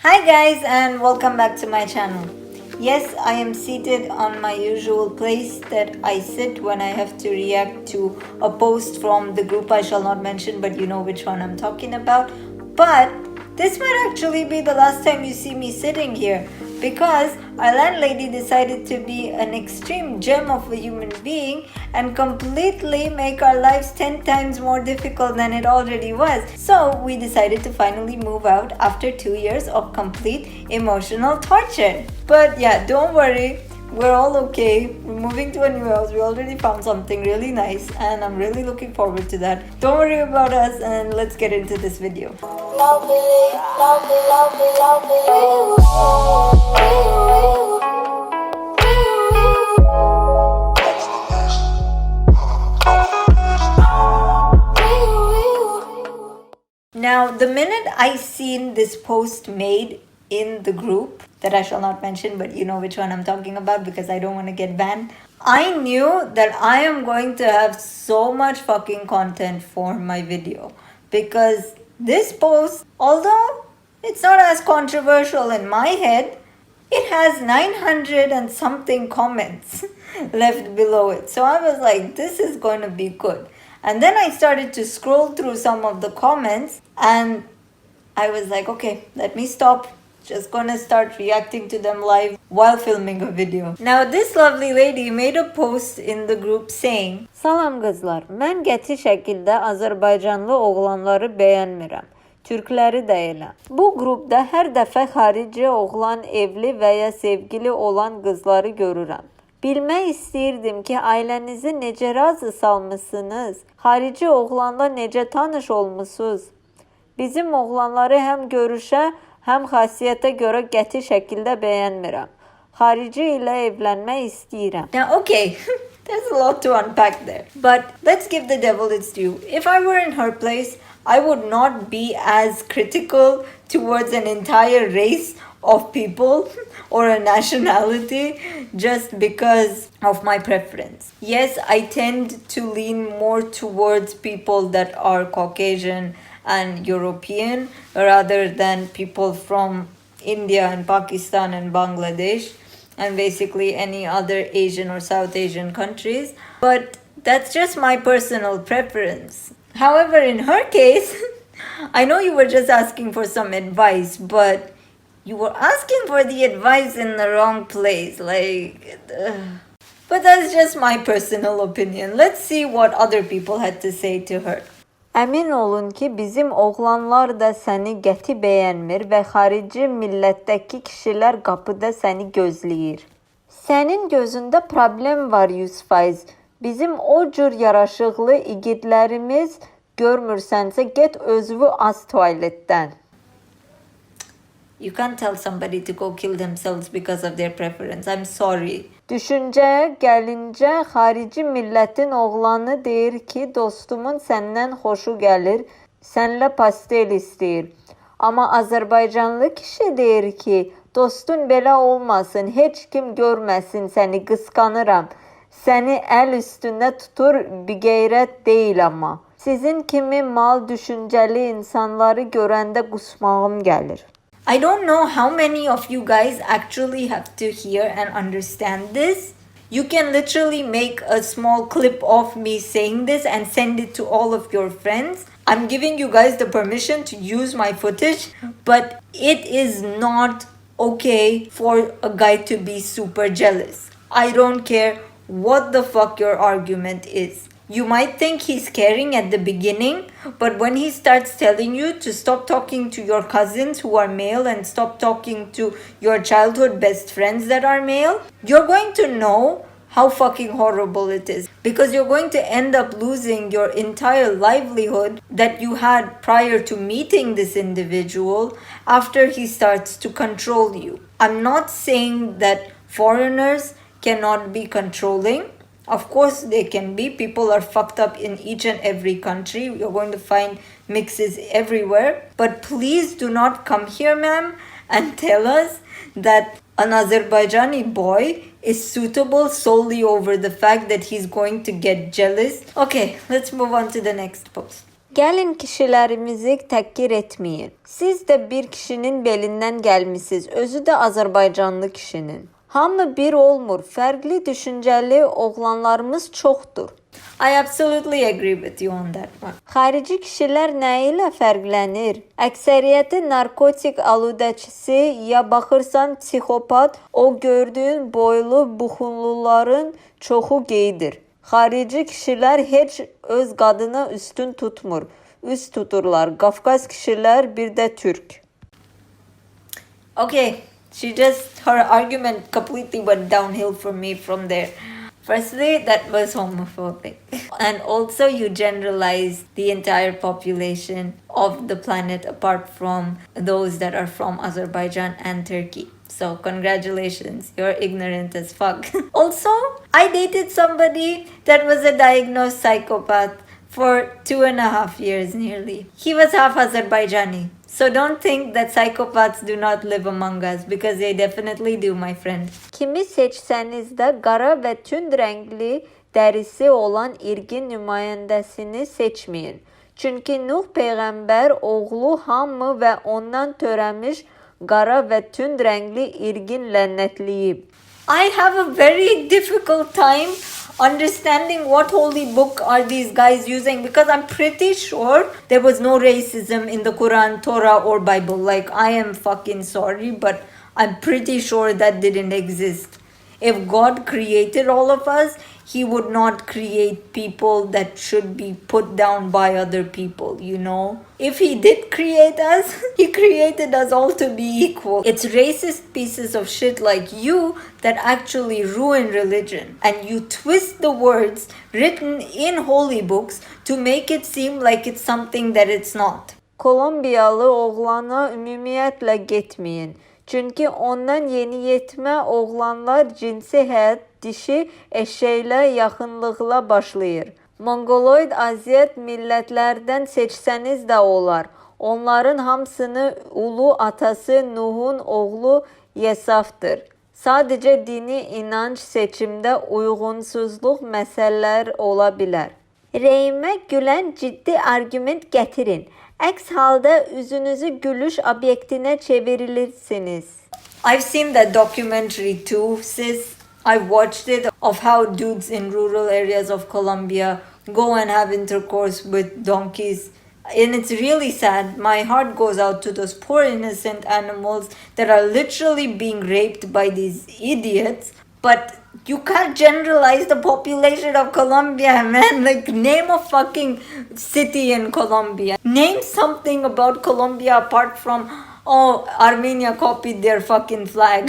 Hi guys and welcome back to my channel. Yes, I am seated on my usual place that I sit when I have to react to a post from the group I shall not mention, but you know which one I'm talking about. But this might actually be the last time you see me sitting here because our landlady decided to be an extreme gem of a human being and completely make our lives 10 times more difficult than it already was. So we decided to finally move out after 2 years of complete emotional torture. But yeah, don't worry, we're all okay. We're moving to a new house. We already found something really nice and I'm really looking forward to that. Don't worry about us and let's get into this video. Now, the minute I seen this post made in the group that I shall not mention, but you know which one I'm talking about because I don't want to get banned, I knew that I am going to have so much fucking content for my video because this post, although it's not as controversial in my head, it has 900 and something comments left below it. So I was like, this is going to be good. And then I started to scroll through some of the comments and I was like, okay, let me stop. Just gonna start reacting to them live while filming a video. Now this lovely lady made a post in the group saying, Salam qızlar, mən qəti şəkildə Azərbaycanlı oğlanları bəyənmirəm. Türkləri də elə. Bu qrupda hər dəfə xarici oğlan evli və ya sevgili olan qızları görürəm. Bilmək istəyirdim ki, ailənizi necə razı salmışsınız? Xarici oğlanla necə tanış olmusunuz? Bizim oğlanları həm görüşə, həm xasiyyətə görə qəti şəkildə bəyənmirəm. Xarici ilə evlənmək istəyirəm. Now, okay, there's a lot to unpack there. But let's give the devil its due. If I were in her place, I would not be as critical towards an entire race of people or a nationality just because of my preference. Yes, I tend to lean more towards people that are Caucasian and European rather than people from India and Pakistan and Bangladesh and basically any other Asian or South Asian countries. But that's just my personal preference. However, in her case, I know you were just asking for some advice, but you were asking for the advice in the wrong place. But that's just my personal opinion. Let's see what other people had to say to her. Əmin olun ki, bizim oğlanlar da səni qəti bəyənmir və xarici millətdəki kişilər qapıda səni gözləyir. Sənin gözündə problem var 100%. Bizim o cür yaraşıqlı igidlərimiz görmürsənsə get özünü az tualetdən. You can't tell somebody to go kill themselves because of their preference. I'm sorry. Düşüncəyə gəlincə, xarici millətin oğlanı deyir ki, dostumun səndən xoşu gəlir, sənlə pastel istəyir. Amma Azərbaycanlı kişi deyir ki, dostun belə olmasın, heç kim görməsin səni, qısqanıram. Səni əl üstündə tutur, bir qeyrət deyil amma. Sizin kimi mal düşüncəli insanları görəndə qusmağım gəlir. I don't know how many of you guys actually have to hear and understand this. You can literally make a small clip of me saying this and send it to all of your friends. I'm giving you guys the permission to use my footage, but it is not okay for a guy to be super jealous. I don't care what the fuck your argument is. You might think he's caring at the beginning, but when he starts telling you to stop talking to your cousins who are male and stop talking to your childhood best friends that are male, you're going to know how fucking horrible it is because you're going to end up losing your entire livelihood that you had prior to meeting this individual after he starts to control you. I'm not saying that foreigners cannot be controlling. Of course they can be. People are fucked up in each and every country. You're going to find mixes everywhere. But please do not come here, ma'am, and tell us that an Azerbaijani boy is suitable solely over the fact that he's going to get jealous. Okay, let's move on to the next post. Gəlin kişilərimizi təhqir etməyin. Siz də bir kişinin belindən gəlmisiniz, özü də Azərbaycanlı kişinin. Hamı bir olmur, fərqli düşüncəli oğlanlarımız çoxdur. I absolutely agree with you on that one. Xarici kişilər nə ilə fərqlənir? Əksəriyyəti narkotik aludəçisi, ya baxırsan psixopat, o gördüyün boylu buxunluların çoxu geydir. Xarici kişilər heç öz qadına üstün tutmur. Üst tuturlar. Qafqaz kişilər bir də türk. Okay, her argument completely went downhill for me from there. Firstly, that was homophobic. And also you generalized the entire population of the planet apart from those that are from Azerbaijan and Turkey. So congratulations, you're ignorant as fuck. Also, I dated somebody that was a diagnosed psychopath for 2.5 years nearly. He was half Azerbaijani. So don't think that psychopaths do not live among us because they definitely do, my friend. Kimi seçsəniz də qara və tünd rəngli dərisi olan irqin nümayəndəsini seçməyin. Çünki Nuh peyğəmbər oğlu hamı və ondan törəmiş qara və tünd rəngli irqin lənətləyib. I have a very difficult time understanding what holy book are these guys using because I'm pretty sure there was no racism in the Quran, Torah or Bible. Like, I am fucking sorry, but I'm pretty sure that didn't exist. If God created all of us, He would not create people that should be put down by other people, you know? If He did create us, He created us all to be equal. It's racist pieces of shit like you that actually ruin religion. And you twist the words written in holy books to make it seem like it's something that it's not. Kolombiyalı oğlana ümumiyyətlə getməyin. Çünki ondan yeniyetmə oğlanlar cinsi həyat dişi eşeğlə yaxınlıqla başlayır. Mongoloid Aziyət millətlərdən seçsəniz də olar. Onların hamısını ulu atası Nuhun oğlu Yesafdır. Sadəcə dini inanç seçimdə uyğunsuzluq məsələlər ola bilər. Rəyimə gülən ciddi argüment gətirin. Əks halda üzünüzü gülüş obyektinə çevrilirsiniz. I've seen that documentary too, sis. I watched it of how dudes in rural areas of Colombia go and have intercourse with donkeys. And it's really sad. My heart goes out to those poor innocent animals that are literally being raped by these idiots. But you can't generalize the population of Colombia, man. Like, name a fucking city in Colombia. Name something about Colombia apart from, oh, Armenia copied their fucking flag.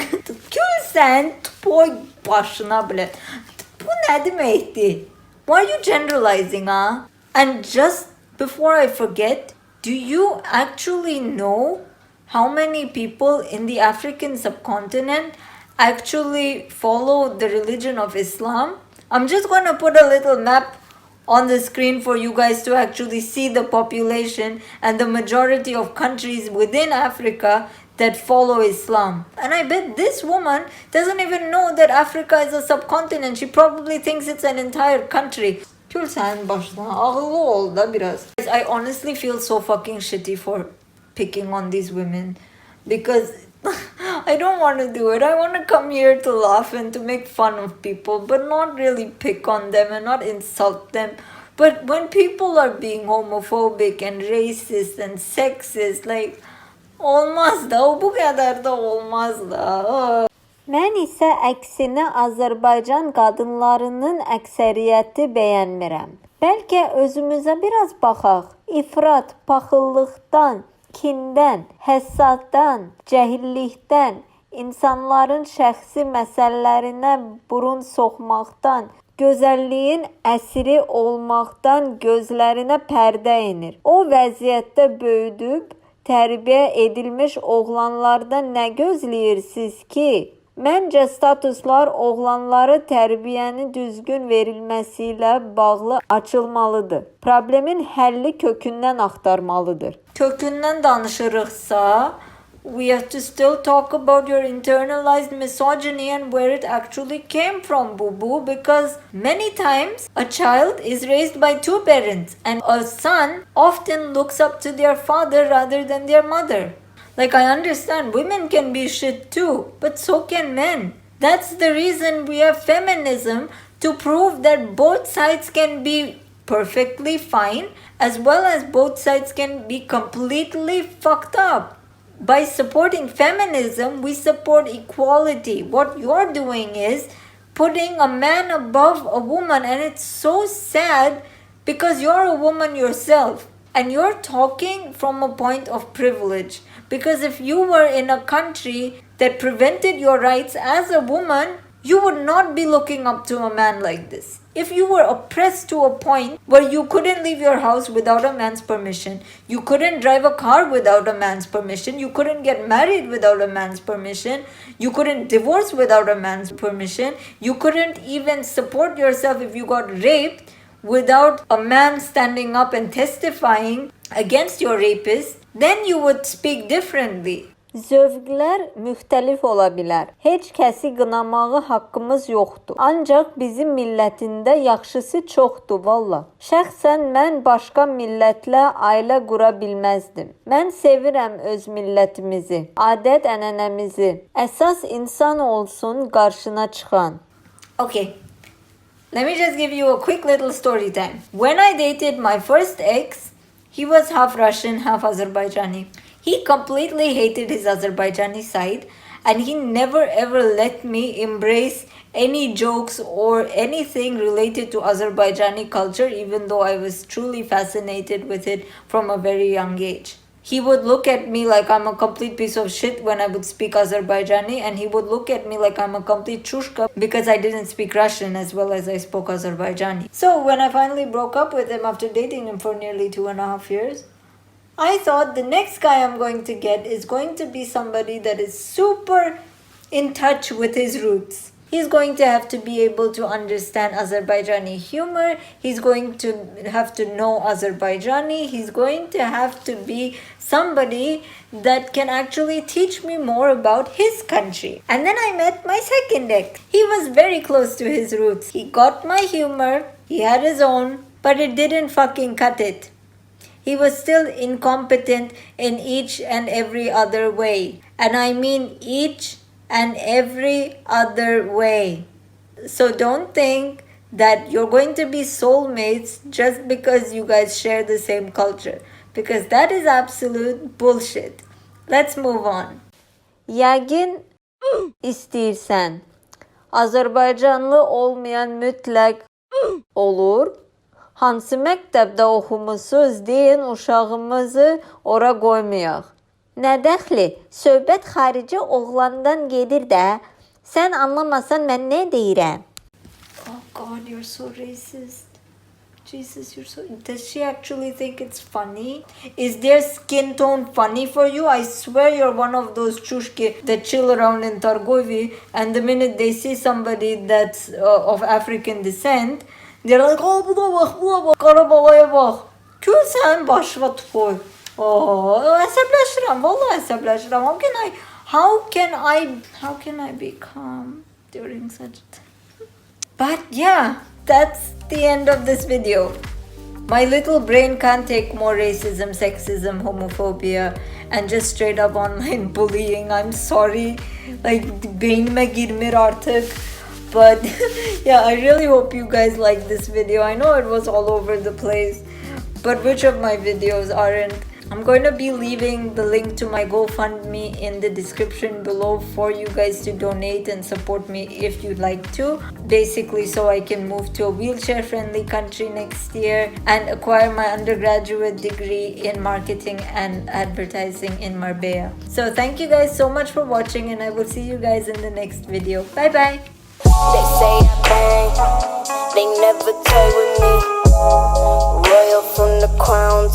Kül sen boy başına bile. Bu ne demekti? Why are you generalizing, huh? And just before I forget, do you actually know how many people in the African subcontinent actually follow the religion of Islam? I'm just going to put a little map on the screen for you guys to actually see the population and the majority of countries within Africa that follow Islam. And I bet this woman doesn't even know that Africa is a subcontinent. She probably thinks it's an entire country. Kül sen başına ağıllı ol da biraz. I honestly feel so fucking shitty for picking on these women because I don't want to do it. I want to come here to laugh and to make fun of people, but not really pick on them and not insult them. But when people are being homophobic and racist and sexist, like, olmaz da, bu kadar da olmaz da. Mən isə əksinə Azərbaycan qadınlarının əksəriyyəti bəyənmirəm. Bəlkə özümüzə biraz baxaq. İfrat, paxıllıqdan, kindən, həssaddan, cəhillikdən, insanların şəxsi məsələlərinə burun soxmaqdan, gözəlliyin əsiri olmaqdan gözlərinə pərdə inir. O vəziyyətdə böyüdüb, tərbiyə edilmiş oğlanlardan nə gözləyirsiniz ki? Məncə statuslar oğlanları tərbiyəni düzgün verilməsi ilə bağlı açılmalıdır. Problemin həlli kökündən axtarmalıdır. Kökündən danışırıqsa, we have to still talk about your internalized misogyny and where it actually came from, boo-boo, because many times a child is raised by two parents and a son often looks up to their father rather than their mother. Like, I understand women can be shit too, but so can men. That's the reason we have feminism, to prove that both sides can be perfectly fine as well as both sides can be completely fucked up. By supporting feminism, we support equality. What you're doing is putting a man above a woman, and it's so sad because you're a woman yourself and you're talking from a point of privilege. Because if you were in a country that prevented your rights as a woman, you would not be looking up to a man like this. If you were oppressed to a point where you couldn't leave your house without a man's permission, you couldn't drive a car without a man's permission, you couldn't get married without a man's permission, you couldn't divorce without a man's permission, you couldn't even support yourself if you got raped without a man standing up and testifying against your rapist, then you would speak differently. Zövqlər müxtəlif ola bilər. Heç kəsi qınamağı haqqımız yoxdur. Ancaq bizim millətində yaxşısı çoxdur valla. Şəxsən mən başqa millətlə ailə qura bilməzdim. Mən sevirəm öz millətimizi, adət-ənənəmizi. Əsas insan olsun qarşına çıxan. Okay. Let me just give you a quick little story time. When I dated my first ex, he was half Russian, half Azerbaijani. He completely hated his Azerbaijani side and he never ever let me embrace any jokes or anything related to Azerbaijani culture, even though I was truly fascinated with it from a very young age. He would look at me like I'm a complete piece of shit when I would speak Azerbaijani, and he would look at me like I'm a complete chushka because I didn't speak Russian as well as I spoke Azerbaijani. So when I finally broke up with him after dating him for nearly 2.5 years, I thought the next guy I'm going to get is going to be somebody that is super in touch with his roots. He's going to have to be able to understand Azerbaijani humor. He's going to have to know Azerbaijani. He's going to have to be somebody that can actually teach me more about his country. And then I met my second ex. He was very close to his roots. He got my humor. He had his own, but it didn't fucking cut it. He was still incompetent in each and every other way. And I mean each and every other way. So don't think that you're going to be soulmates just because you guys share the same culture, because that is absolute bullshit. Let's move on. Yəqin istəyirsən. Azərbaycanlı olmayan mütləq olur. Hansı məktəbdə oxumusunuz deyin, uşağımızı ora qoymayaq. Nə dəxli? Söhbət xarici oğlandan gedir də. Sən anlamasan mən nə deyirəm? Oh God, you're so racist. Jesus, you're so... Does she actually think it's funny? Is their skin tone funny for you? I swear you're one of those chushki that chill around in Targovi, and the minute they see somebody that's of African descent, they're like, oh, bula bak, karabalaya bak. Kül sen başva tupoy. Oh, əsəbləşirəm, vallahi əsəbləşirəm. How can I be calm during such a time? But yeah, that's the end of this video. My little brain can't take more racism, sexism, homophobia, and just straight up online bullying. I'm sorry. Like, beynime girmir artık. But yeah, I really hope you guys like this video. I know it was all over the place, but which of my videos aren't? I'm going to be leaving the link to my GoFundMe in the description below for you guys to donate and support me if you'd like to. Basically, so I can move to a wheelchair-friendly country next year and acquire my undergraduate degree in marketing and advertising in Marbella. So thank you guys so much for watching, and I will see you guys in the next video. Bye bye! They say I bang, they never toy with me. Royal from the crown